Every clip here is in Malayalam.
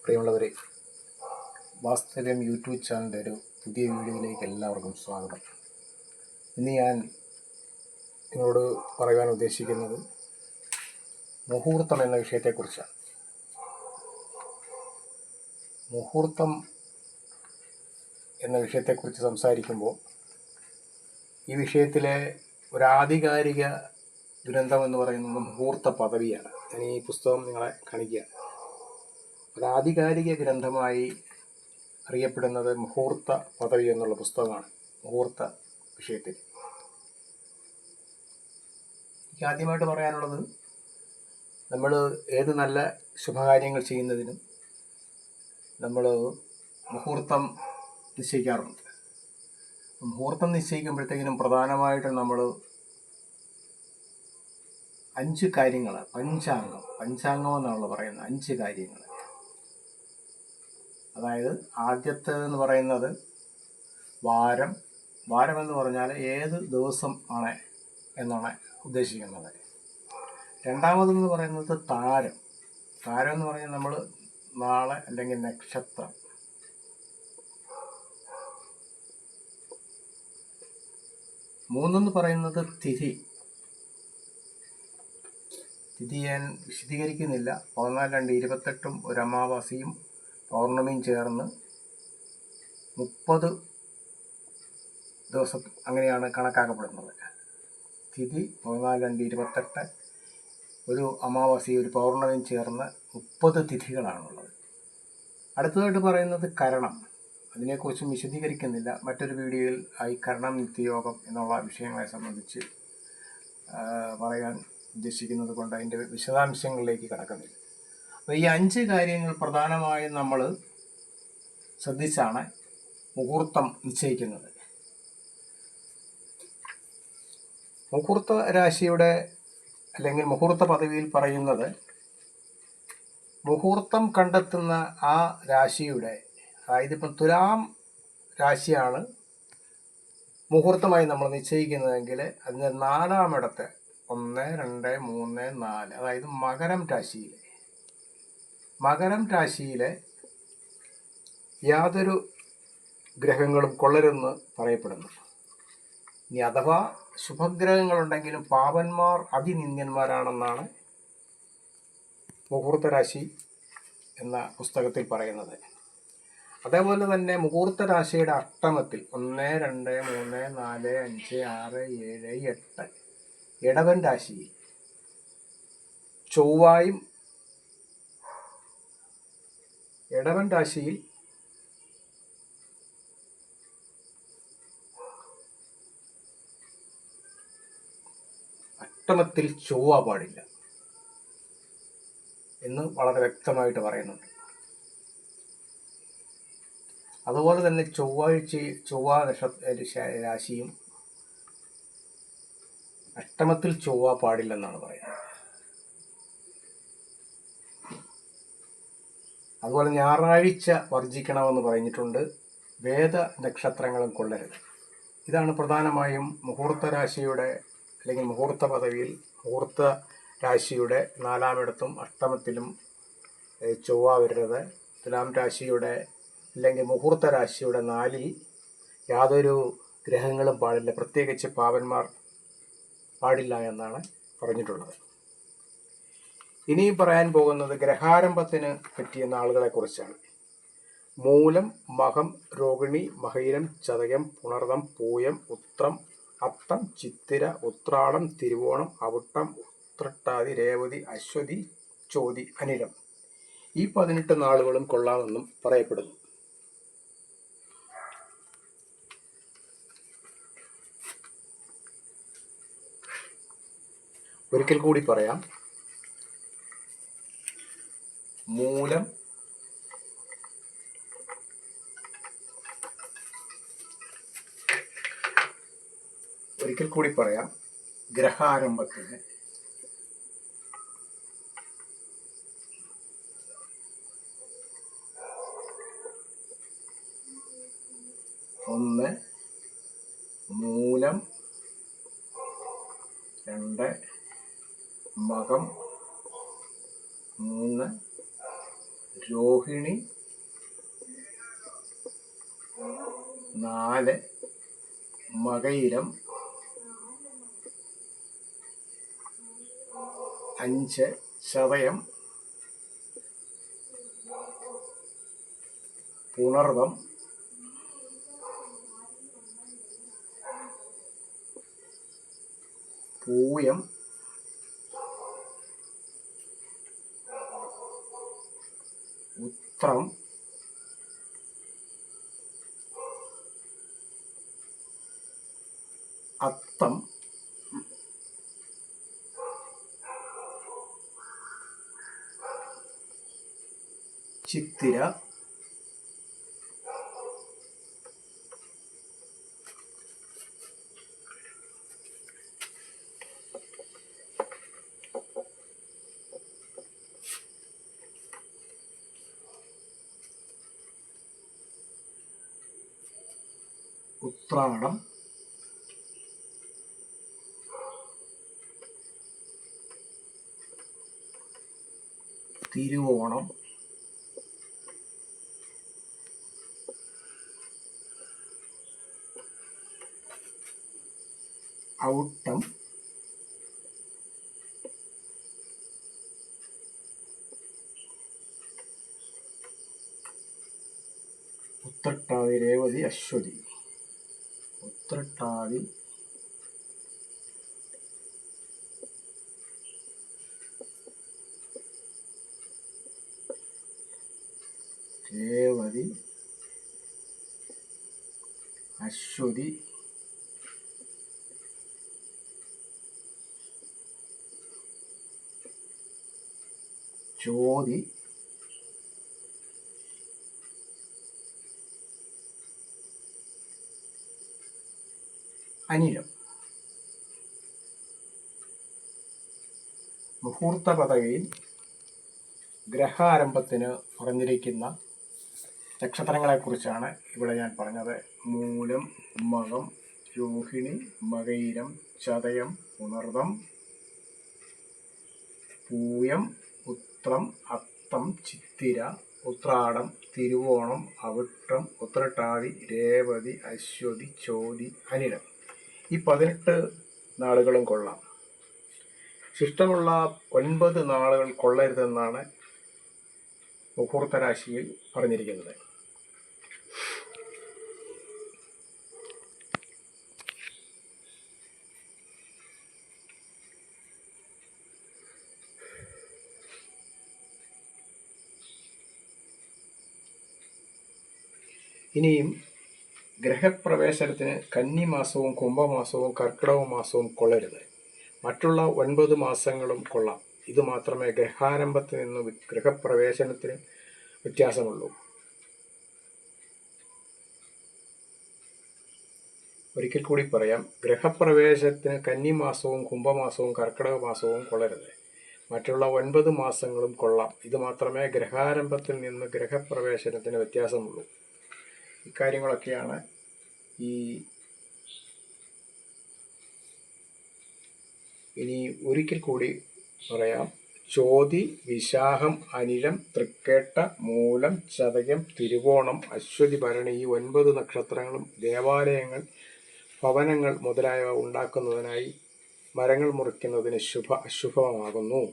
പ്രിയമുള്ളവരെ, വാസ്തവം യൂട്യൂബ് ചാനലിൻ്റെ ഒരു പുതിയ വീഡിയോയിലേക്ക് എല്ലാവർക്കും സ്വാഗതം. ഇന്ന് ഞാൻ നിങ്ങളോട് പറയാൻ ഉദ്ദേശിക്കുന്നത് മുഹൂർത്തം എന്ന വിഷയത്തെക്കുറിച്ചാണ്. മുഹൂർത്തം എന്ന വിഷയത്തെക്കുറിച്ച് സംസാരിക്കുമ്പോൾ ഈ വിഷയത്തിലെ ഒരു ആധികാരിക ദുരന്തമെന്ന് പറയുന്നത് മുഹൂർത്ത പദവിയാണ്. ഞാൻ ഈ പുസ്തകം നിങ്ങളെ കാണിക്കുക. ഒരു ആധികാരിക ഗ്രന്ഥമായി അറിയപ്പെടുന്നത് മുഹൂർത്ത പദവി എന്നുള്ള പുസ്തകമാണ്. മുഹൂർത്ത വിഷയത്തിൽ എനിക്ക് ആദ്യമായിട്ട് പറയാനുള്ളത്, നമ്മൾ ഏത് നല്ല ശുഭകാര്യങ്ങൾ ചെയ്യുന്നതിനും നമ്മൾ മുഹൂർത്തം നിശ്ചയിക്കാറുണ്ട്. മുഹൂർത്തം നിശ്ചയിക്കുമ്പോഴത്തേക്കിനും പ്രധാനമായിട്ടും നമ്മൾ 5 കാര്യങ്ങൾ, പഞ്ചാംഗം എന്നാണല്ലോ പറയുന്നത്. 5 കാര്യങ്ങൾ. അതായത് ആദ്യത്തേതെന്ന് പറയുന്നത് വാരം എന്ന് പറഞ്ഞാൽ ഏത് ദിവസം ആണ് എന്നാണ് ഉദ്ദേശിക്കുന്നത്. രണ്ടാമതെന്ന് പറയുന്നത് താരം എന്ന് പറഞ്ഞാൽ നമ്മൾ നാളെ അല്ലെങ്കിൽ നക്ഷത്രം. മൂന്നെന്ന് പറയുന്നത് തിഥി ഞാൻ വിശദീകരിക്കുന്നില്ല. 14-2-28 ഒരു അമാവാസിയും പൗർണമിയും ചേർന്ന് 30 ദിവസം അങ്ങനെയാണ് കണക്കാക്കപ്പെടുന്നത്. തിഥി 14-2-28 ഒരു അമാവാസി ഒരു പൗർണമിയും ചേർന്ന് 30 തിഥികളാണുള്ളത്. അടുത്തതായിട്ട് പറയുന്നത് കരണം. അതിനെക്കുറിച്ചും വിശദീകരിക്കുന്നില്ല. മറ്റൊരു വീഡിയോയിൽ ഈ കരണം നിത്യയോഗം എന്നുള്ള വിഷയങ്ങളെ സംബന്ധിച്ച് പറയാൻ ഉദ്ദേശിക്കുന്നത് കൊണ്ട് അതിൻ്റെ വിശദാംശങ്ങളിലേക്ക് കടക്കുന്നില്ല. അപ്പോൾ ഈ 5 കാര്യങ്ങൾ പ്രധാനമായും നമ്മൾ ശ്രദ്ധിച്ചാണ് മുഹൂർത്തം നിശ്ചയിക്കുന്നത്. മുഹൂർത്ത രാശിയുടെ അല്ലെങ്കിൽ മുഹൂർത്ത പദവിയിൽ പറയുന്നത്, മുഹൂർത്തം കണ്ടെത്തുന്ന ആ രാശിയുടെ, അതായത് ഇപ്പം തുലാം രാശിയാണ് മുഹൂർത്തമായി നമ്മൾ നിശ്ചയിക്കുന്നതെങ്കിൽ അതിൻ്റെ 4-ാം ഇടത്ത് 1, 2, 3, 4, അതായത് മകരം രാശിയിലെ യാതൊരു ഗ്രഹങ്ങളും കൊള്ളരുതെന്ന് പറയപ്പെടുന്നു. ഇനി അഥവാ ശുഭഗ്രഹങ്ങളുണ്ടെങ്കിലും പാപന്മാർ അതിനിന്ദ്യന്മാരാണെന്നാണ് മുഹൂർത്ത രാശി എന്ന പുസ്തകത്തിൽ പറയുന്നത്. അതേപോലെ തന്നെ മുഹൂർത്ത രാശിയുടെ അഷ്ടമത്തിൽ 1, 2, 3, 4, 5, 6, 7, 8 ഇടവൻ രാശിയിൽ ചൊവ്വായും ഇടവൻ രാശിയിൽ അഷ്ടമത്തിൽ ചൊവ്വ പാടില്ല എന്ന് വളരെ വ്യക്തമായിട്ട് പറയുന്നുണ്ട്. അതുപോലെ തന്നെ ചൊവ്വ രാശിയും അഷ്ടമത്തിൽ ചൊവ്വ പാടില്ലെന്നാണ് പറയുന്നത്. അതുപോലെ ഞായറാഴ്ച വർജിക്കണമെന്ന് പറഞ്ഞിട്ടുണ്ട്. വേദ നക്ഷത്രങ്ങളും കൊള്ളരുത്. ഇതാണ് പ്രധാനമായും മുഹൂർത്ത രാശിയുടെ അല്ലെങ്കിൽ മുഹൂർത്ത പദവിയിൽ മുഹൂർത്ത രാശിയുടെ 4-ാം ഇടത്തും അഷ്ടമത്തിലും ചൊവ്വ വരരുത്. തുലാം രാശിയുടെ അല്ലെങ്കിൽ മുഹൂർത്ത രാശിയുടെ 4-ൽ യാതൊരു ഗ്രഹങ്ങളും പാടില്ല, പ്രത്യേകിച്ച് പാവന്മാർ പാടില്ല എന്നാണ് പറഞ്ഞിട്ടുള്ളത്. ഇനിയും പറയാൻ പോകുന്നത് ഗ്രഹാരംഭത്തിന് പറ്റിയ നാളുകളെ കുറിച്ചാണ്. മൂലം, മകം, രോഹിണി, മകയിരം, ചതയം, പുണർതം, പൂയം, ഉത്രം, അത്തം, ചിത്തിര, ഉത്രാടം, തിരുവോണം, അവിട്ടം, ഉത്രട്ടാതി, രേവതി, അശ്വതി, ചോതി, അനിഴം. ഈ 18 നാളുകളും കൊള്ളാമെന്നും പറയപ്പെടുന്നു. ഒരിക്കൽ കൂടി പറയാം. മൂലം, ഗ്രഹാരംഭത്തിന് 1 മൂലം, 2 മകം, 3 രോഹിണി 4 മകയിരം 5 ചതയം പുണർദം പൂയം ഉത്രം അത്തം ചിത്തിര ഉത്രാടം തിരുവോണം ഔട്ടം ഉത്രട്ടാതി രേവതി അശ്വതി ഉത്രട്ടാതി രേവതി അശ്വതി ചോതി അനിഴം. മുഹൂർത്ത പദവിയിൽ ഗ്രഹാരംഭത്തിന് പറഞ്ഞിരിക്കുന്ന നക്ഷത്രങ്ങളെക്കുറിച്ചാണ് ഇവിടെ ഞാൻ പറഞ്ഞത്. മൂലം, മകം, രോഹിണി, മകയിരം, ചതയം, പുണർദം, പൂയം, ഉത്രം, അത്തം, ചിത്തിര, ഉത്രാടം, തിരുവോണം, അവിട്ടം, ഉത്രട്ടാതി, രേവതി, അശ്വതി, ചോതി, അനിഴം. ഈ 18 നാളുകളും കൊള്ളാം. ശിഷ്ടമുള്ള 9 നാളുകൾ കൊള്ളരുതെന്നാണ് മുഹൂർത്ത രാശിയിൽ പറഞ്ഞിരിക്കുന്നത്. ഇനിയും ഗ്രഹപ്രവേശനത്തിന് കന്നിമാസവും കുംഭമാസവും കർക്കിടക മാസവും കൊള്ളരുത്. മറ്റുള്ള 9 മാസങ്ങളും കൊള്ളാം. ഇത് മാത്രമേ ഗ്രഹാരംഭത്തിൽ നിന്ന് ഗ്രഹപ്രവേശനത്തിന് വ്യത്യാസമുള്ളൂ. ഒരിക്കൽ കൂടി പറയാം. ഗ്രഹപ്രവേശനത്തിന് കന്നിമാസവും കുംഭമാസവും കർക്കിടക മാസവും കൊള്ളരുത്. മറ്റുള്ള 9 മാസങ്ങളും കൊള്ളാം. ഇത് മാത്രമേ ഗ്രഹാരംഭത്തിൽ നിന്ന് ഗ്രഹപ്രവേശനത്തിന് വ്യത്യാസമുള്ളൂ. ഇക്കാര്യങ്ങളൊക്കെയാണ് ഇനി ഒരിക്കൽ കൂടി പറയാം. ചോതി, വിശാഖം, അനിഴം, തൃക്കേട്ട, മൂലം, ചതയം, തിരുവോണം, അശ്വതി, ഭരണി ഈ 9 നക്ഷത്രങ്ങളും ദേവാലയങ്ങൾ, ഭവനങ്ങൾ മുതലായവ ഉണ്ടാക്കുന്നതിനായി മരങ്ങൾ മുറിക്കുന്നതിന് അശുഭമാകുന്നു.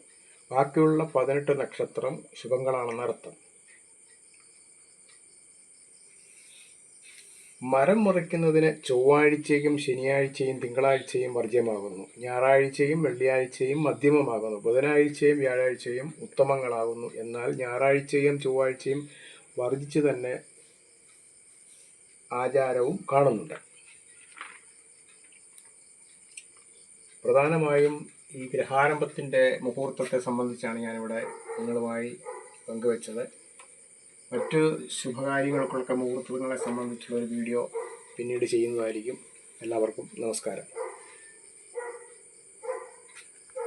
ബാക്കിയുള്ള 18 നക്ഷത്രം ശുഭങ്ങളാണെന്നർത്ഥം. മരം മുറിക്കുന്നതിന് ചൊവ്വാഴ്ചയും ശനിയാഴ്ചയും തിങ്കളാഴ്ചയും വർജ്യമാകുന്നു. ഞായറാഴ്ചയും വെള്ളിയാഴ്ചയും മധ്യമമാകുന്നു. ബുധനാഴ്ചയും വ്യാഴാഴ്ചയും ഉത്തമങ്ങളാകുന്നു. എന്നാൽ ഞായറാഴ്ചയും ചൊവ്വാഴ്ചയും വർജിച്ച് തന്നെ ആചാരവും കാണുന്നുണ്ട്. പ്രധാനമായും ഈ ഗ്രഹാരംഭത്തിൻ്റെ മുഹൂർത്തത്തെ സംബന്ധിച്ചാണ് ഞാനിവിടെ നിങ്ങളുമായി പങ്കുവച്ചത്. മറ്റ് ശുഭകാര്യങ്ങൾക്കൊക്കെ മുഹൂർത്തങ്ങളെ സംബന്ധിച്ചുള്ള ഒരു വീഡിയോ പിന്നീട് ചെയ്യുന്നതായിരിക്കും. എല്ലാവർക്കും നമസ്കാരം.